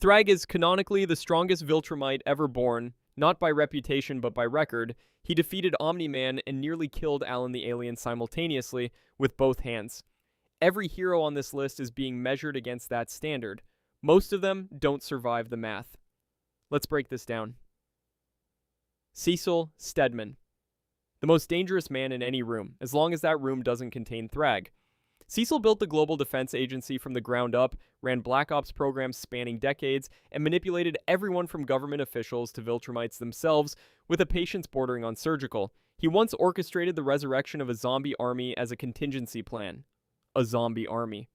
Thragg is canonically the strongest Viltrumite ever born, not by reputation but by record. He defeated Omni-Man and nearly killed Alan the Alien simultaneously with both hands. Every hero on this list is being measured against that standard. Most of them don't survive the math. Let's break this down. Cecil Stedman. The most dangerous man in any room, as long as that room doesn't contain Thragg. Cecil built the Global Defense Agency from the ground up, ran Black Ops programs spanning decades, and manipulated everyone from government officials to Viltrumites themselves with a patience bordering on surgical. He once orchestrated the resurrection of a zombie army as a contingency plan. A zombie army.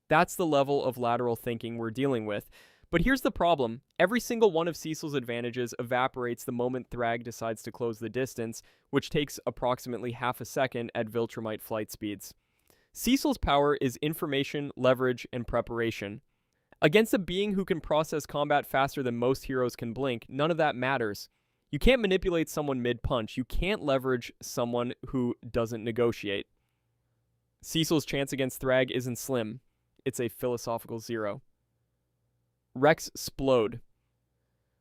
That's the level of lateral thinking we're dealing with. But here's the problem. Every single one of Cecil's advantages evaporates the moment Thragg decides to close the distance, which takes approximately half a second at Viltrumite flight speeds. Cecil's power is information, leverage, and preparation. Against a being who can process combat faster than most heroes can blink, none of that matters. You can't manipulate someone mid-punch. You can't leverage someone who doesn't negotiate. Cecil's chance against Thragg isn't slim. It's a philosophical zero. Rex Splode.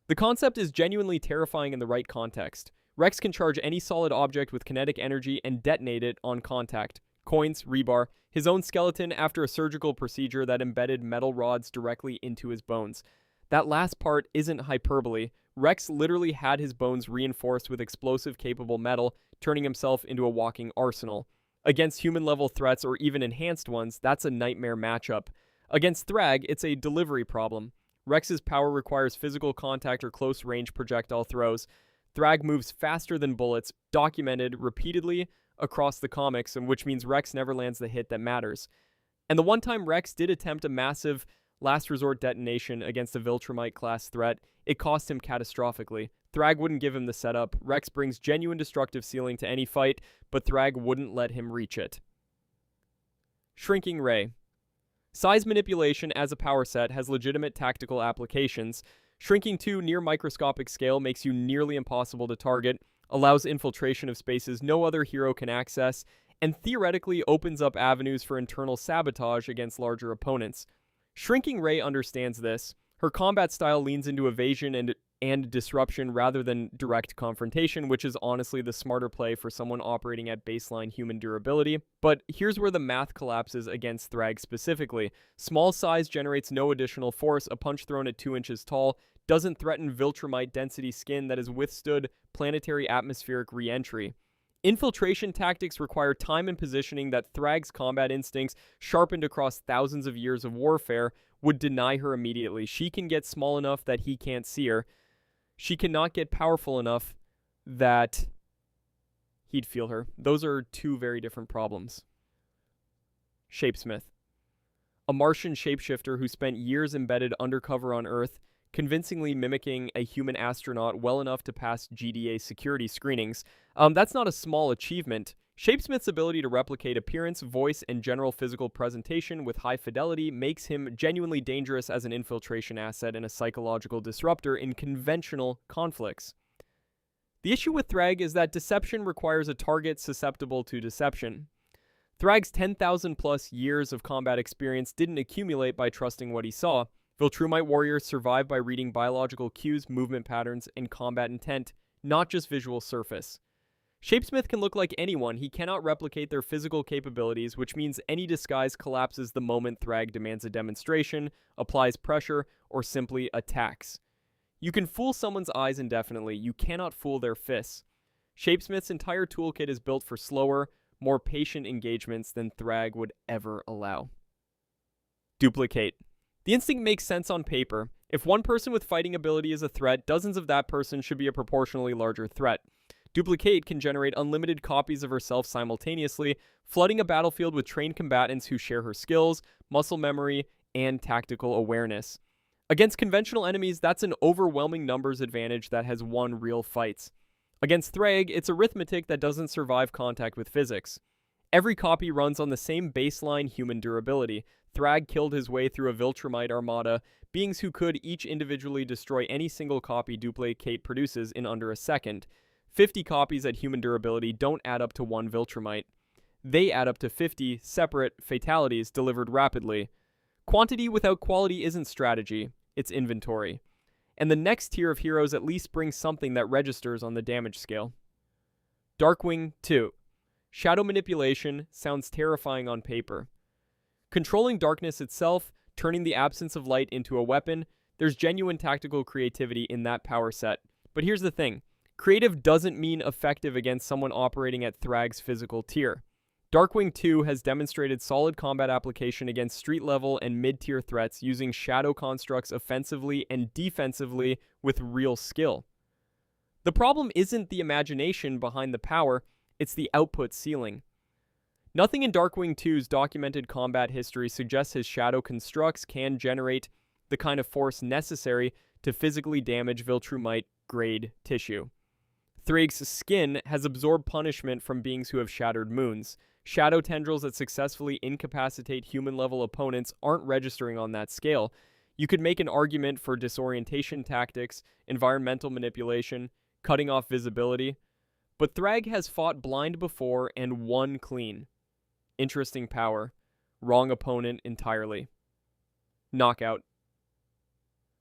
The concept is genuinely terrifying in the right context. Rex can charge any solid object with kinetic energy and detonate it on contact. Coins, rebar, his own skeleton after a surgical procedure that embedded metal rods directly into his bones. That last part isn't hyperbole. Rex literally had his bones reinforced with explosive-capable metal, turning himself into a walking arsenal. Against human-level threats or even enhanced ones, that's a nightmare matchup. Against Thragg, it's a delivery problem. Rex's power requires physical contact or close-range projectile throws. Thragg moves faster than bullets, documented repeatedly across the comics, and which means Rex never lands the hit that matters. And the one time Rex did attempt a massive last-resort detonation against a Viltrumite-class threat, it cost him catastrophically. Thragg wouldn't give him the setup. Rex brings genuine destructive ceiling to any fight, but Thragg wouldn't let him reach it. Shrinking Ray. Size manipulation as a power set has legitimate tactical applications. Shrinking to near microscopic scale makes you nearly impossible to target, allows infiltration of spaces no other hero can access, and theoretically opens up avenues for internal sabotage against larger opponents. Shrinking Ray understands this. Her combat style leans into evasion and disruption rather than direct confrontation, which is honestly the smarter play for someone operating at baseline human durability. But here's where the math collapses against Thragg specifically. Small size generates no additional force. A punch thrown at 2 inches tall doesn't threaten Viltrumite density skin that has withstood planetary atmospheric re-entry. Infiltration tactics require time and positioning that Thragg's combat instincts, sharpened across thousands of years of warfare, would deny her immediately. She can get small enough that he can't see her. She cannot get powerful enough that he'd feel her. Those are two very different problems. Shapesmith. A Martian shapeshifter who spent years embedded undercover on Earth, convincingly mimicking a human astronaut well enough to pass GDA security screenings. That's not a small achievement. Shapesmith's ability to replicate appearance, voice, and general physical presentation with high fidelity makes him genuinely dangerous as an infiltration asset and a psychological disruptor in conventional conflicts. The issue with Thragg is that deception requires a target susceptible to deception. Thragg's 10,000 plus years of combat experience didn't accumulate by trusting what he saw. Viltrumite warriors survive by reading biological cues, movement patterns, and combat intent, not just visual surface. Shapesmith can look like anyone. He cannot replicate their physical capabilities, which means any disguise collapses the moment Thragg demands a demonstration, applies pressure, or simply attacks. You can fool someone's eyes indefinitely. You cannot fool their fists. Shapesmith's entire toolkit is built for slower, more patient engagements than Thragg would ever allow. Duplicate. The instinct makes sense on paper. If one person with fighting ability is a threat, dozens of that person should be a proportionally larger threat. Duplicate can generate unlimited copies of herself simultaneously, flooding a battlefield with trained combatants who share her skills, muscle memory, and tactical awareness. Against conventional enemies, that's an overwhelming numbers advantage that has won real fights. Against Thragg, it's arithmetic that doesn't survive contact with physics. Every copy runs on the same baseline human durability. Thragg killed his way through a Viltrumite armada, beings who could each individually destroy any single copy Duplicate produces in under a second. 50 copies at human durability don't add up to one Viltrumite. They add up to 50 separate fatalities delivered rapidly. Quantity without quality isn't strategy. its inventory. And the next tier of heroes at least brings something that registers on the damage scale. Darkwing 2. Shadow manipulation sounds terrifying on paper. Controlling darkness itself, turning the absence of light into a weapon, there's genuine tactical creativity in that power set. But here's the thing. Creative doesn't mean effective against someone operating at Thragg's physical tier. Darkwing 2 has demonstrated solid combat application against street-level and mid-tier threats using shadow constructs offensively and defensively with real skill. The problem isn't the imagination behind the power, it's the output ceiling. Nothing in Darkwing 2's documented combat history suggests his shadow constructs can generate the kind of force necessary to physically damage Viltrumite-grade tissue. Thragg's skin has absorbed punishment from beings who have shattered moons. Shadow tendrils that successfully incapacitate human-level opponents aren't registering on that scale. You could make an argument for disorientation tactics, environmental manipulation, cutting off visibility, but Thragg has fought blind before and won clean. Interesting power. Wrong opponent entirely. Knockout.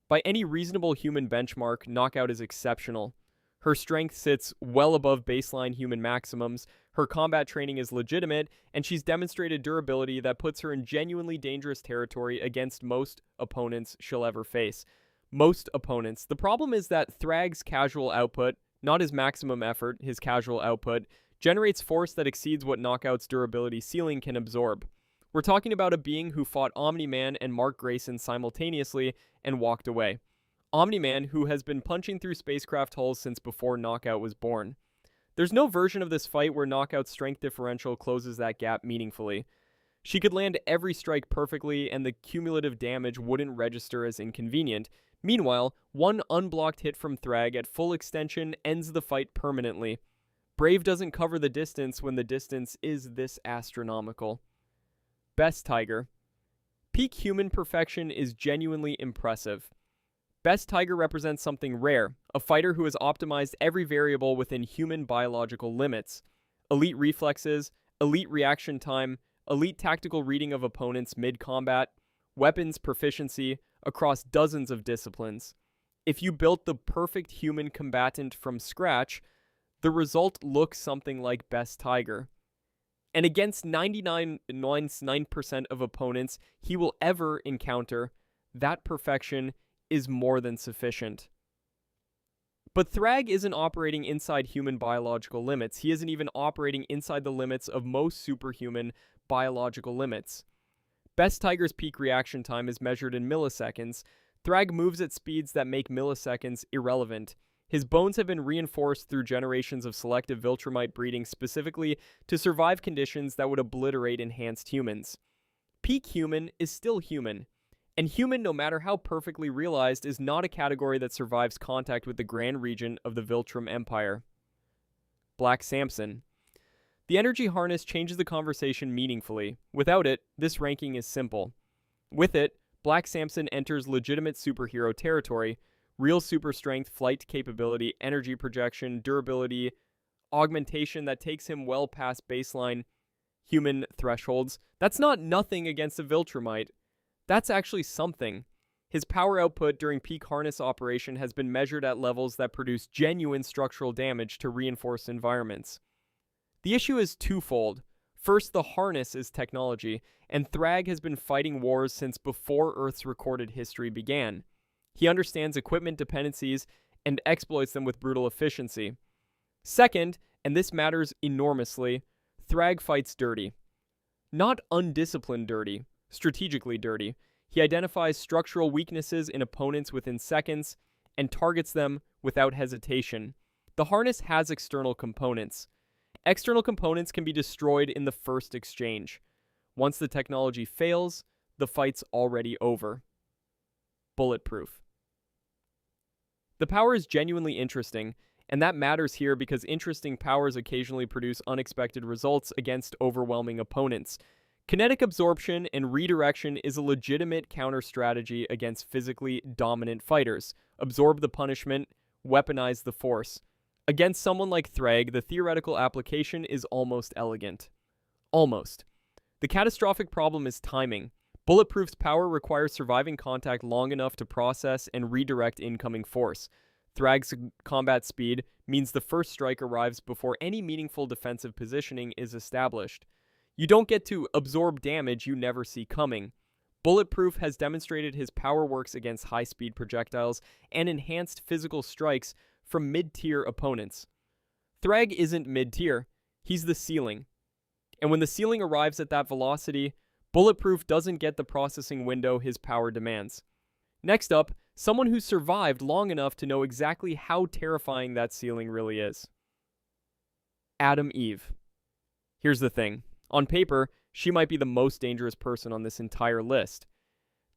By any reasonable human benchmark, Knockout is exceptional. Her strength sits well above baseline human maximums, her combat training is legitimate, and she's demonstrated durability that puts her in genuinely dangerous territory against most opponents she'll ever face. Most opponents. The problem is that Thragg's casual output, not his maximum effort, his casual output, generates force that exceeds what Knockout's durability ceiling can absorb. We're talking about a being who fought Omni-Man and Mark Grayson simultaneously and walked away. Omni-Man, who has been punching through spacecraft hulls since before Knockout was born. There's no version of this fight where Knockout's strength differential closes that gap meaningfully. She could land every strike perfectly and the cumulative damage wouldn't register as inconvenient. Meanwhile, one unblocked hit from Thragg at full extension ends the fight permanently. Brave doesn't cover the distance when the distance is this astronomical. Best Tiger. Peak human perfection is genuinely impressive. Best Tiger represents something rare, a fighter who has optimized every variable within human biological limits. Elite reflexes, elite reaction time, elite tactical reading of opponents mid-combat, weapons proficiency across dozens of disciplines. If you built the perfect human combatant from scratch, the result looks something like Best Tiger. And against 99.9% of opponents he will ever encounter, that perfection is more than sufficient. But Thragg isn't operating inside human biological limits. He isn't even operating inside the limits of most superhuman biological limits. Best Tiger's peak reaction time is measured in milliseconds. Thragg moves at speeds that make milliseconds irrelevant. His bones have been reinforced through generations of selective Viltrumite breeding specifically to survive conditions that would obliterate enhanced humans. Peak human is still human. And human, no matter how perfectly realized, is not a category that survives contact with the grand region of the Viltrum Empire. Black Samson. The energy harness changes the conversation meaningfully. Without it, this ranking is simple. With it, Black Samson enters legitimate superhero territory. Real super strength, flight capability, energy projection, durability, augmentation that takes him well past baseline human thresholds. That's not nothing against a Viltrumite. That's actually something. His power output during peak harness operation has been measured at levels that produce genuine structural damage to reinforced environments. The issue is twofold. First, the harness is technology, and Thragg has been fighting wars since before Earth's recorded history began. He understands equipment dependencies and exploits them with brutal efficiency. Second, and this matters enormously, Thragg fights dirty. Not undisciplined dirty. Strategically dirty. He identifies structural weaknesses in opponents within seconds and targets them without hesitation. The harness has external components. External components can be destroyed in the first exchange. Once the technology fails, the fight's already over. Bulletproof. The power is genuinely interesting, and that matters here because interesting powers occasionally produce unexpected results against overwhelming opponents. Kinetic absorption and redirection is a legitimate counter-strategy against physically dominant fighters. Absorb the punishment, weaponize the force. Against someone like Thragg, the theoretical application is almost elegant. Almost. The catastrophic problem is timing. Bulletproof's power requires surviving contact long enough to process and redirect incoming force. Thragg's combat speed means the first strike arrives before any meaningful defensive positioning is established. You don't get to absorb damage you never see coming. Bulletproof has demonstrated his power works against high-speed projectiles and enhanced physical strikes from mid-tier opponents. Thragg isn't mid-tier, he's the ceiling. And when the ceiling arrives at that velocity, Bulletproof doesn't get the processing window his power demands. Next up, someone who survived long enough to know exactly how terrifying that ceiling really is. Adam Eve. Here's the thing. On paper, she might be the most dangerous person on this entire list.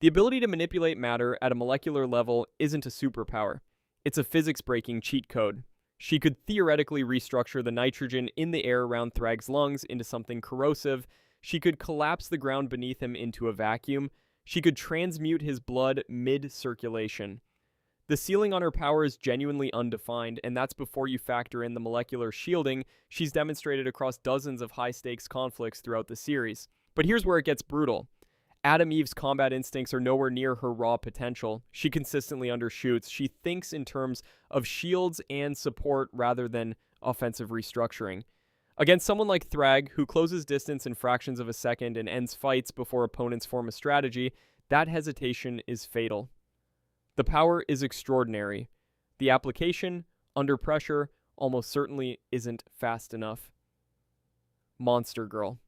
The ability to manipulate matter at a molecular level isn't a superpower. It's a physics-breaking cheat code. She could theoretically restructure the nitrogen in the air around Thragg's lungs into something corrosive. She could collapse the ground beneath him into a vacuum. She could transmute his blood mid-circulation. The ceiling on her power is genuinely undefined, and that's before you factor in the molecular shielding she's demonstrated across dozens of high-stakes conflicts throughout the series. But here's where it gets brutal. Adam Eve's combat instincts are nowhere near her raw potential. She consistently undershoots. She thinks in terms of shields and support rather than offensive restructuring. Against someone like Thragg, who closes distance in fractions of a second and ends fights before opponents form a strategy, that hesitation is fatal. The power is extraordinary. The application, under pressure, almost certainly isn't fast enough. Monster Girl.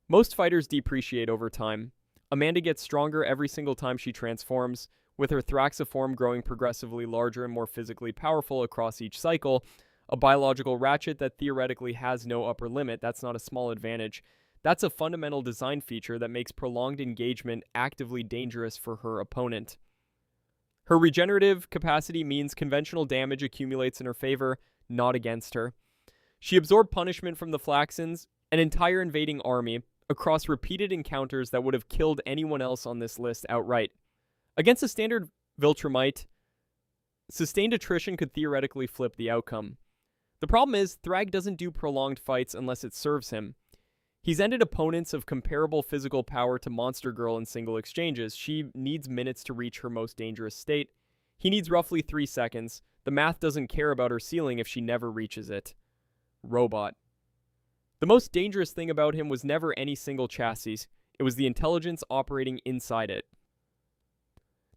Most fighters depreciate over time. Amanda gets stronger every single time she transforms, with her Thraxiform growing progressively larger and more physically powerful across each cycle. A biological ratchet that theoretically has no upper limit, that's not a small advantage. That's a fundamental design feature that makes prolonged engagement actively dangerous for her opponent. Her regenerative capacity means conventional damage accumulates in her favor, not against her. She absorbed punishment from the Flaxans, an entire invading army, across repeated encounters that would have killed anyone else on this list outright. Against a standard Viltrumite, sustained attrition could theoretically flip the outcome. The problem is, Thragg doesn't do prolonged fights unless it serves him. He's ended opponents of comparable physical power to Monster Girl in single exchanges. She needs minutes to reach her most dangerous state. He needs roughly 3 seconds. The math doesn't care about her ceiling if she never reaches it. Robot. The most dangerous thing about him was never any single chassis. It was the intelligence operating inside it.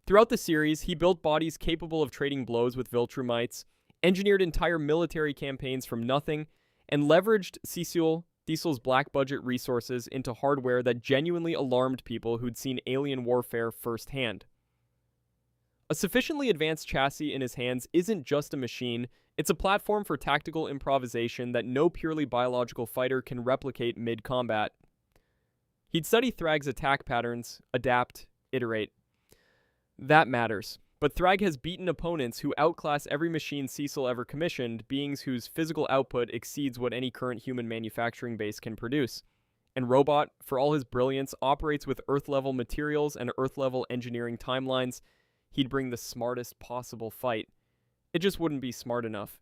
Throughout the series, he built bodies capable of trading blows with Viltrumites, engineered entire military campaigns from nothing, and leveraged Diesel's black budget resources into hardware that genuinely alarmed people who'd seen alien warfare firsthand. A sufficiently advanced chassis in his hands isn't just a machine, it's a platform for tactical improvisation that no purely biological fighter can replicate mid-combat. He'd study Thragg's attack patterns, adapt, iterate. That matters. But Thragg has beaten opponents who outclass every machine Cecil ever commissioned, beings whose physical output exceeds what any current human manufacturing base can produce. And Robot, for all his brilliance, operates with Earth-level materials and Earth-level engineering timelines. He'd bring the smartest possible fight. It just wouldn't be smart enough.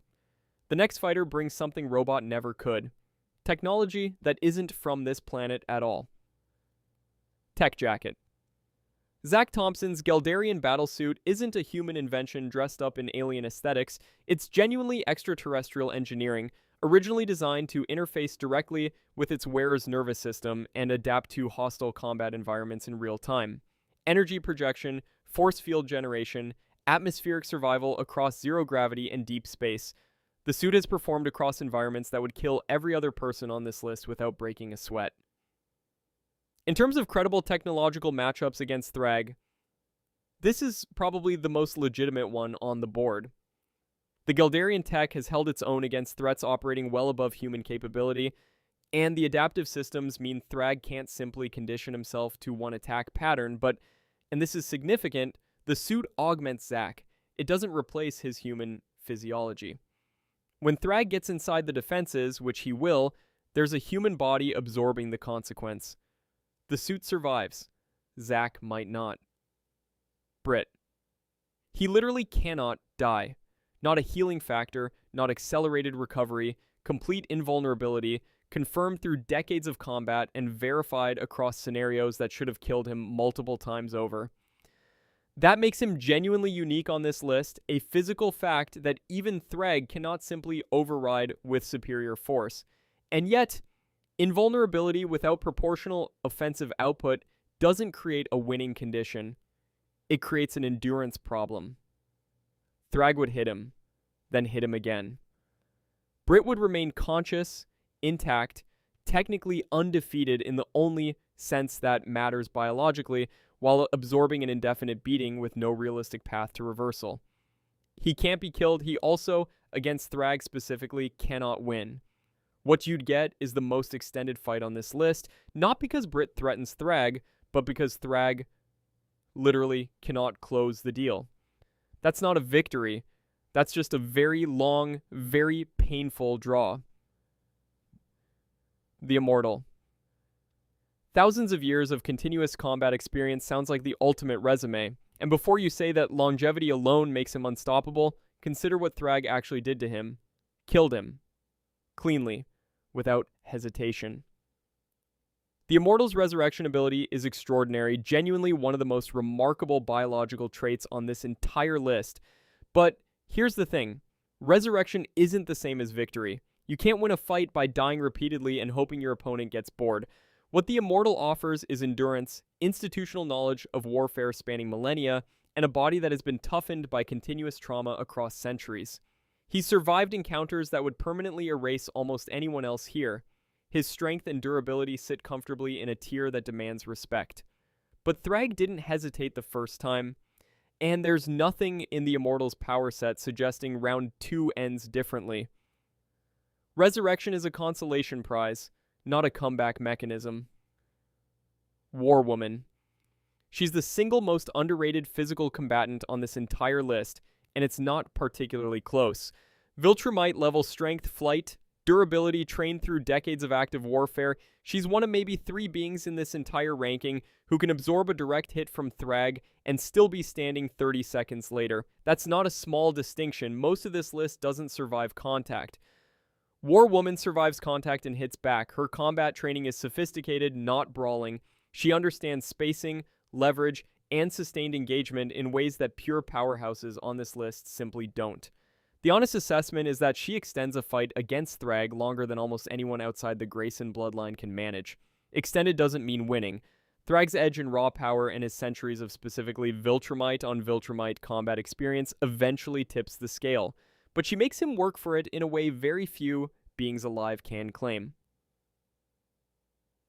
The next fighter brings something Robot never could. Technology that isn't from this planet at all. Tech Jacket. Zach Thompson's Geldarian battlesuit isn't a human invention dressed up in alien aesthetics, it's genuinely extraterrestrial engineering, originally designed to interface directly with its wearer's nervous system and adapt to hostile combat environments in real time. Energy projection, force field generation, atmospheric survival across zero gravity and deep space. The suit has performed across environments that would kill every other person on this list without breaking a sweat. In terms of credible technological matchups against Thragg, this is probably the most legitimate one on the board. The Geldarian tech has held its own against threats operating well above human capability, and the adaptive systems mean Thragg can't simply condition himself to one attack pattern, but, and this is significant, the suit augments Zach. It doesn't replace his human physiology. When Thragg gets inside the defenses, which he will, there's a human body absorbing the consequence. The suit survives. Zach might not. Brit. He literally cannot die. Not a healing factor, not accelerated recovery, complete invulnerability, confirmed through decades of combat and verified across scenarios that should have killed him multiple times over. That makes him genuinely unique on this list, a physical fact that even Thragg cannot simply override with superior force. And yet, invulnerability without proportional offensive output doesn't create a winning condition. It creates an endurance problem. Thragg would hit him, then hit him again. Brit would remain conscious, intact, technically undefeated in the only sense that matters biologically, while absorbing an indefinite beating with no realistic path to reversal. He can't be killed. He also, against Thragg specifically, cannot win. What you'd get is the most extended fight on this list, not because Brit threatens Thragg, but because Thragg literally cannot close the deal. That's not a victory. That's just a very long, very painful draw. The Immortal. Thousands of years of continuous combat experience sounds like the ultimate resume, and before you say that longevity alone makes him unstoppable, consider what Thragg actually did to him. Killed him. Cleanly. Without hesitation. The Immortal's resurrection ability is extraordinary, genuinely one of the most remarkable biological traits on this entire list. But here's the thing. Resurrection isn't the same as victory. You can't win a fight by dying repeatedly and hoping your opponent gets bored. What the Immortal offers is endurance, institutional knowledge of warfare spanning millennia, and a body that has been toughened by continuous trauma across centuries. He's survived encounters that would permanently erase almost anyone else here. His strength and durability sit comfortably in a tier that demands respect. But Thragg didn't hesitate the first time, and there's nothing in the Immortal's power set suggesting round 2 ends differently. Resurrection is a consolation prize, not a comeback mechanism. War Woman. She's the single most underrated physical combatant on this entire list, and it's not particularly close. Viltrumite level strength, flight, durability trained through decades of active warfare. She's one of maybe 3 beings in this entire ranking who can absorb a direct hit from Thragg and still be standing 30 seconds later. That's not a small distinction. Most of this list doesn't survive contact. War Woman survives contact and hits back. Her combat training is sophisticated, not brawling. She understands spacing, leverage, and sustained engagement in ways that pure powerhouses on this list simply don't. The honest assessment is that she extends a fight against Thragg longer than almost anyone outside the Grayson bloodline can manage. Extended doesn't mean winning. Thragg's edge in raw power and his centuries of specifically Viltrumite on Viltrumite combat experience eventually tips the scale, but she makes him work for it in a way very few beings alive can claim.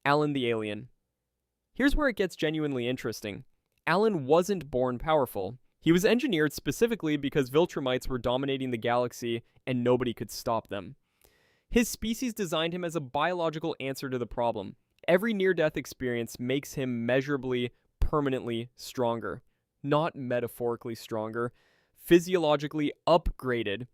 Alan the Alien. Here's where it gets genuinely interesting. Alan wasn't born powerful. He was engineered specifically because Viltrumites were dominating the galaxy and nobody could stop them. His species designed him as a biological answer to the problem. Every near-death experience makes him measurably, permanently stronger. Not metaphorically stronger. Physiologically upgraded.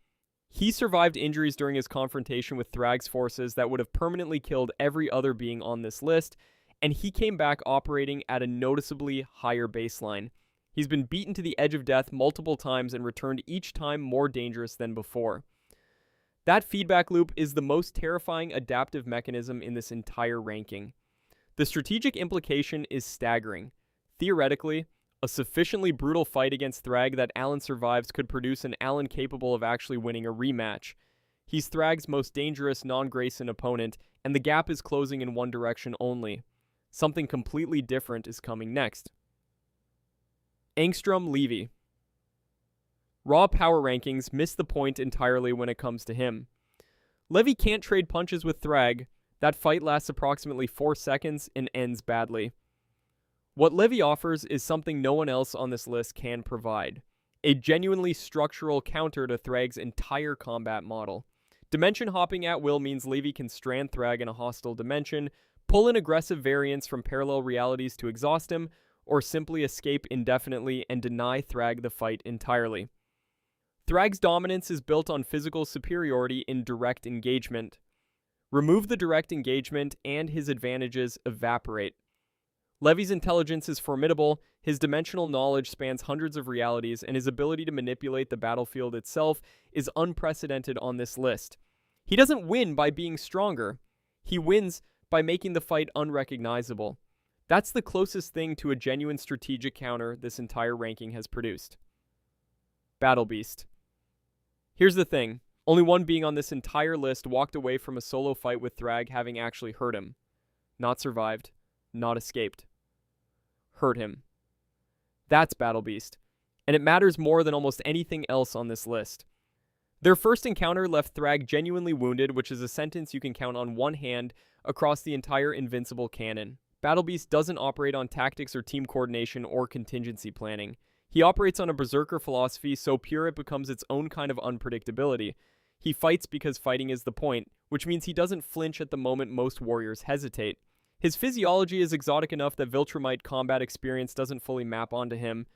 He survived injuries during his confrontation with Thragg's forces that would have permanently killed every other being on this list, and he came back operating at a noticeably higher baseline. He's been beaten to the edge of death multiple times and returned each time more dangerous than before. That feedback loop is the most terrifying adaptive mechanism in this entire ranking. The strategic implication is staggering. Theoretically, a sufficiently brutal fight against Thragg that Alan survives could produce an Alan capable of actually winning a rematch. He's Thragg's most dangerous non-Grayson opponent, and the gap is closing in one direction only. Something completely different is coming next. Angstrom Levy. Raw power rankings miss the point entirely when it comes to him. Levy can't trade punches with Thragg. That fight lasts approximately 4 seconds and ends badly. What Levy offers is something no one else on this list can provide. A genuinely structural counter to Thragg's entire combat model. Dimension hopping at will means Levy can strand Thragg in a hostile dimension, pull in aggressive variants from parallel realities to exhaust him, or simply escape indefinitely and deny Thragg the fight entirely. Thragg's dominance is built on physical superiority in direct engagement. Remove the direct engagement and his advantages evaporate. Levy's intelligence is formidable, his dimensional knowledge spans hundreds of realities, and his ability to manipulate the battlefield itself is unprecedented on this list. He doesn't win by being stronger. He wins by making the fight unrecognizable. That's the closest thing to a genuine strategic counter this entire ranking has produced. Battle Beast. Here's the thing. Only one being on this entire list walked away from a solo fight with Thragg having actually hurt him. Not survived. Not escaped. Hurt him. That's Battle Beast. And it matters more than almost anything else on this list. Their first encounter left Thragg genuinely wounded, which is a sentence you can count on one hand across the entire Invincible canon. Battle Beast doesn't operate on tactics or team coordination or contingency planning. He operates on a berserker philosophy so pure it becomes its own kind of unpredictability. He fights because fighting is the point, which means he doesn't flinch at the moment most warriors hesitate. His physiology is exotic enough that Viltrumite combat experience doesn't fully map onto him.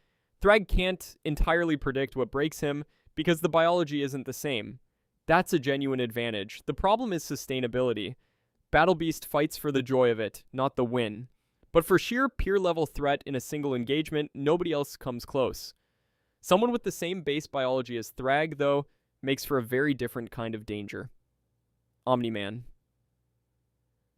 Thragg can't entirely predict what breaks him because the biology isn't the same. That's a genuine advantage. The problem is sustainability. Battle Beast fights for the joy of it, not the win. But for sheer peer-level threat in a single engagement, nobody else comes close. Someone with the same base biology as Thragg, though, makes for a very different kind of danger. Omni-Man.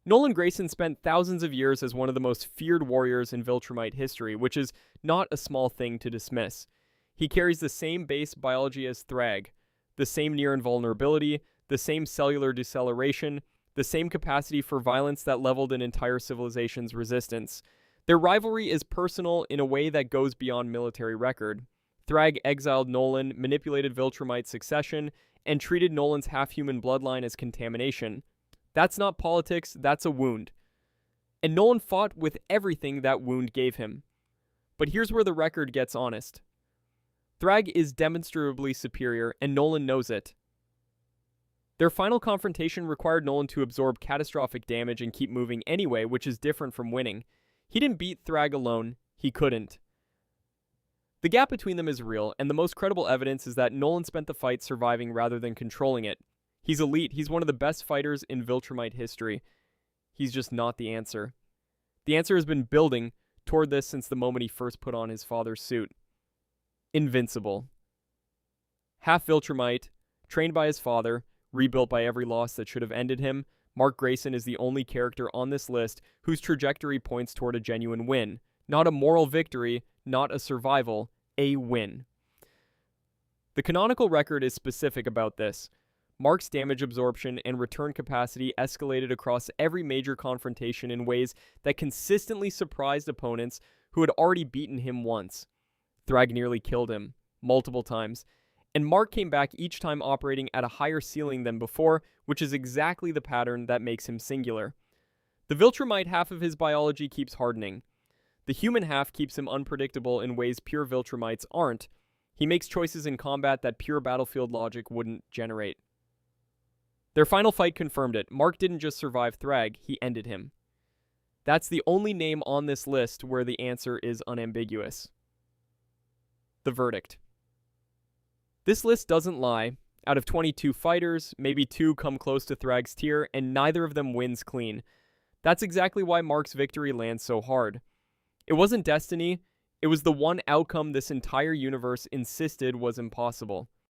Nolan Grayson spent thousands of years as one of the most feared warriors in Viltrumite history, which is not a small thing to dismiss. He carries the same base biology as Thragg, the same near invulnerability, the same cellular deceleration, the same capacity for violence that leveled an entire civilization's resistance. Their rivalry is personal in a way that goes beyond military record. Thragg exiled Nolan, manipulated Viltrumite's succession, and treated Nolan's half-human bloodline as contamination. That's not politics, that's a wound. And Nolan fought with everything that wound gave him. But here's where the record gets honest. Thragg is demonstrably superior, and Nolan knows it. Their final confrontation required Nolan to absorb catastrophic damage and keep moving anyway, which is different from winning. He didn't beat Thragg alone, he couldn't. The gap between them is real, and the most credible evidence is that Nolan spent the fight surviving rather than controlling it. He's elite, he's one of the best fighters in Viltrumite history. He's just not the answer. The answer has been building toward this since the moment he first put on his father's suit. Invincible. Half Viltrumite, trained by his father, rebuilt by every loss that should have ended him, Mark Grayson is the only character on this list whose trajectory points toward a genuine win. Not a moral victory, not a survival, a win. The canonical record is specific about this. Mark's damage absorption and return capacity escalated across every major confrontation in ways that consistently surprised opponents who had already beaten him once. Thragg nearly killed him, multiple times, and Mark came back each time operating at a higher ceiling than before, which is exactly the pattern that makes him singular. The Viltrumite half of his biology keeps hardening. The human half keeps him unpredictable in ways pure Viltrumites aren't. He makes choices in combat that pure battlefield logic wouldn't generate. Their final fight confirmed it. Mark didn't just survive Thragg, he ended him. That's the only name on this list where the answer is unambiguous. The verdict. This list doesn't lie. Out of 22 fighters, maybe 2 come close to Thragg's tier, and neither of them wins clean. That's exactly why Mark's victory lands so hard. It wasn't destiny, it was the one outcome this entire universe insisted was impossible.